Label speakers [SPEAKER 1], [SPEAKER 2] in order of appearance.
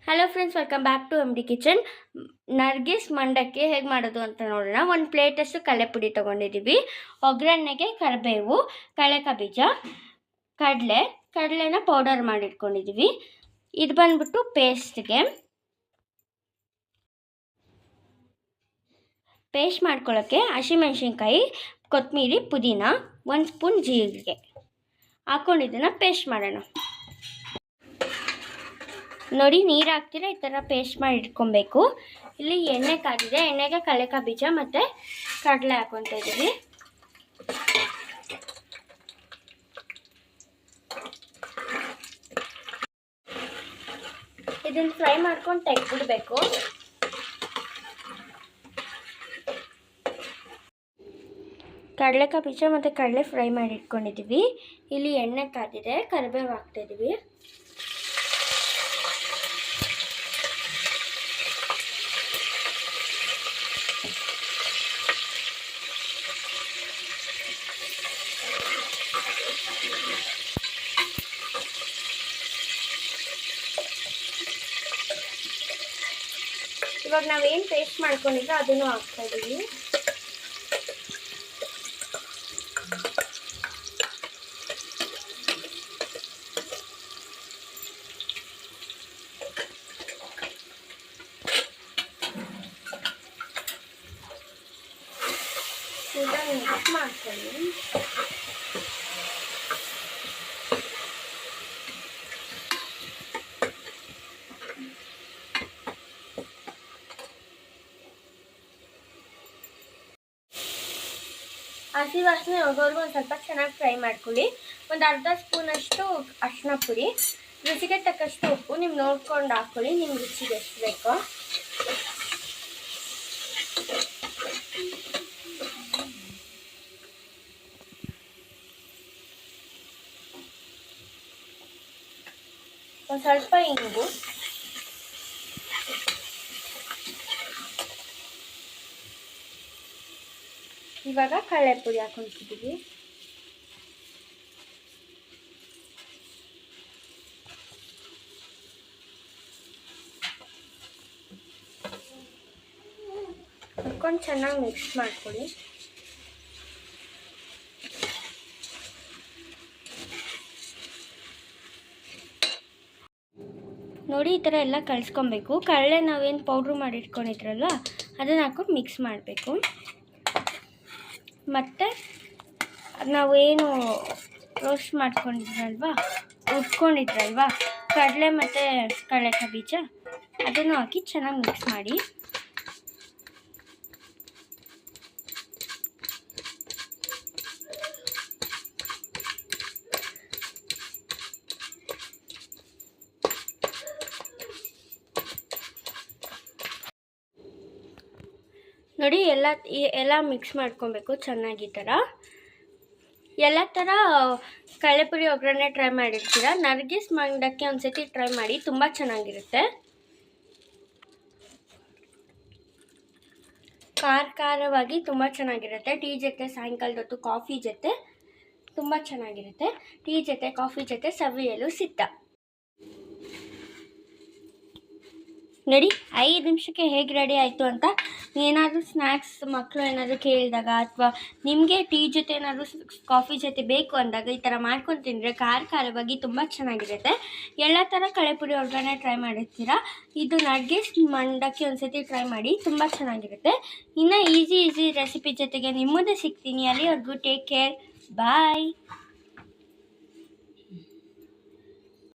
[SPEAKER 1] Hello friends, welcome back to M D kitchen. Nargis ಮಂಡಕ್ಕಿ ಹೇಗೆ ಮಾಡೋದು ಅಂತ ನೋಡೋಣ. ಒಂದು ಪ್ಲೇಟಷ್ಟು ಕಡಲೆಪುಡಿ ತೊಗೊಂಡಿದ್ದೀವಿ. ಒಗ್ಗರಣೆಗೆ ಕರಿಬೇವು, ಕಡಲೆಕಾಯಿ ಬೀಜ, ಕಡಲೆನ ಪೌಡರ್ ಮಾಡಿಟ್ಕೊಂಡಿದ್ದೀವಿ. ಇದು ಬಂದ್ಬಿಟ್ಟು ಪೇಸ್ಟ್ ಮಾಡ್ಕೊಳ್ಳೋಕ್ಕೆ ಹಸಿಮೆಣ್ಸಿನ್ಕಾಯಿ, ಕೊತ್ತಂಬರಿ, ಪುದೀನ, 1 ಸ್ಪೂನ್ ಜೀರಿಗೆ ಹಾಕ್ಕೊಂಡಿದ್ದನ್ನು ಪೇಸ್ಟ್ ಮಾಡೋಣ. ನೋಡಿ, ನೀರು ಹಾಕ್ತೀರ ಈ ಥರ ಪೇಸ್ಟ್ ಮಾಡಿ ಇಟ್ಕೊಬೇಕು. ಇಲ್ಲಿ ಎಣ್ಣೆ ಕಾದಿದೆ, ಎಣ್ಣೆಗೆ ಕಡಲೆಕಾಯಿ ಬೀಜ ಮತ್ತು ಕಡಲೆ ಹಾಕ್ಕೊತಾ ಇದ್ದೀವಿ. ಇದನ್ನು ಫ್ರೈ ಮಾಡ್ಕೊಂಡು ತೆಗೆದ್ಬಿಡ್ಬೇಕು. ಕಡಲೆಕಾಯಿ ಬೀಜ ಮತ್ತು ಕಡಲೆ ಫ್ರೈ ಮಾಡಿ ಇಟ್ಕೊಂಡಿದ್ದೀವಿ. ಇಲ್ಲಿ ಎಣ್ಣೆ ಕಾದಿದೆ, ಕರಿಬೇವು ಹಾಕ್ತಾಯಿದ್ದೀವಿ. ಇವಾಗ ನಾವೇನು ಪೇಸ್ಟ್ ಮಾಡ್ಕೊಂಡಿದ್ರೋ ಅದನ್ನು ಹಾಕ್ತಾ ಇದ್ದೀವಿ. ಮಿಕ್ಸ್ ಮಾಡ್ಕೊಳ್ಳಿ. ಹಸಿ ವಾಸನೆ ಹೋಗೋವರೆಗೂ ಒಂದು ಸ್ವಲ್ಪ ಚೆನ್ನಾಗಿ ಫ್ರೈ ಮಾಡ್ಕೊಳ್ಳಿ. ಒಂದು ಅರ್ಧ ಸ್ಪೂನಷ್ಟು ಅರಿಶಿನ ಪುಡಿ, ರುಚಿಗೆ ತಕ್ಕಷ್ಟು ಉಪ್ಪು ನೀವು ನೋಡ್ಕೊಂಡು ಹಾಕ್ಕೊಳ್ಳಿ, ನಿಮ್ಮ ರುಚಿಗೆ ಎಷ್ಟು ಬೇಕೋ. ಒಂದು ಸ್ವಲ್ಪ ಇಂಗು, ಇವಾಗ ಕಡಲೆ ಪುಡಿ ಹಾಕೊಂತಿದ್ದೀವಿ. ಹಾಕೊಂಡು ಚೆನ್ನಾಗಿ ಮಿಕ್ಸ್ ಮಾಡ್ಕೊಳ್ಳಿ. ನೋಡಿ, ಈ ಥರ ಎಲ್ಲ ಕಲಿಸ್ಕೊಬೇಕು. ಕಡಲೆ ನಾವೇನು ಪೌಡ್ರು ಮಾಡಿ ಇಟ್ಕೊಂಡಿದ್ರಲ್ವ ಅದನ್ನು ಹಾಕೊಂಡು ಮಿಕ್ಸ್ ಮಾಡಬೇಕು. ಮತ್ತು ನಾವೇನು ರೋಸ್ಟ್ ಉಟ್ಕೊಂಡಿದ್ರಲ್ವ ಕಡಲೆ ಮತ್ತು ಕಡಲೆಕಾಯಿ ಬೀಜ ಅದನ್ನು ಹಾಕಿ ಚೆನ್ನಾಗಿ ಮಿಕ್ಸ್ ಮಾಡಿ. ನೋಡಿ, ಎಲ್ಲ ಮಿಕ್ಸ್ ಮಾಡ್ಕೊಬೇಕು ಚೆನ್ನಾಗಿ. ಈ ಥರ ಎಲ್ಲ ಥರ ಕಡಲೆಪುರಿ ಒಗ್ಗರಣೆ ಟ್ರೈ ಮಾಡಿರ್ತೀರ. ನರ್ಗಿಸ್ ಮಂಡಕ್ಕಿ ಒಂದ್ಸತಿ ಟ್ರೈ ಮಾಡಿ, ತುಂಬ ಚೆನ್ನಾಗಿರುತ್ತೆ. ಖಾರವಾಗಿ ತುಂಬ ಚೆನ್ನಾಗಿರುತ್ತೆ. ಟೀ ಜೊತೆ, ಸಾಯಂಕಾಲದ ಹೊತ್ತು ಕಾಫಿ ಜೊತೆ ತುಂಬ ಚೆನ್ನಾಗಿರುತ್ತೆ. ಟೀ ಜೊತೆ, ಕಾಫಿ ಜೊತೆ ಸವಿಯಲು ಸಿದ್ಧ. ನೋಡಿ, 5 ನಿಮಿಷಕ್ಕೆ ಹೇಗೆ ರೆಡಿ ಆಯಿತು ಅಂತ. ಏನಾದರೂ ಸ್ನ್ಯಾಕ್ಸ್ ಮಕ್ಕಳು ಏನಾದರೂ ಕೇಳಿದಾಗ ಅಥವಾ ನಿಮಗೆ ಟೀ ಜೊತೆ ಏನಾದರೂ ಕಾಫಿ ಜೊತೆ ಬೇಕು ಅಂದಾಗ ಈ ಥರ ಮಾಡ್ಕೊಂಡು ತಿಂದರೆ ಖಾರವಾಗಿ ತುಂಬ ಚೆನ್ನಾಗಿರುತ್ತೆ. ಎಲ್ಲ ಥರ ಕಡಲೆಪುರಿ ಒಗ್ಗರಣೆ ಟ್ರೈ ಮಾಡಿರ್ತೀರ. ಇದು ನರ್ಗಿಸ್ ಮಂಡಕ್ಕಿ ಒಂದ್ಸತಿ ಟ್ರೈ ಮಾಡಿ, ತುಂಬ ಚೆನ್ನಾಗಿರುತ್ತೆ. ಇನ್ನು ಈಸಿ ರೆಸಿಪಿ ಜೊತೆಗೆ ನಿಮ್ಮ ಮುಂದೆ ಸಿಗ್ತೀನಿ. ಅಲ್ಲಿವರೆಗೂ ಟೇಕ್ ಕೇರ್, ಬಾಯ್.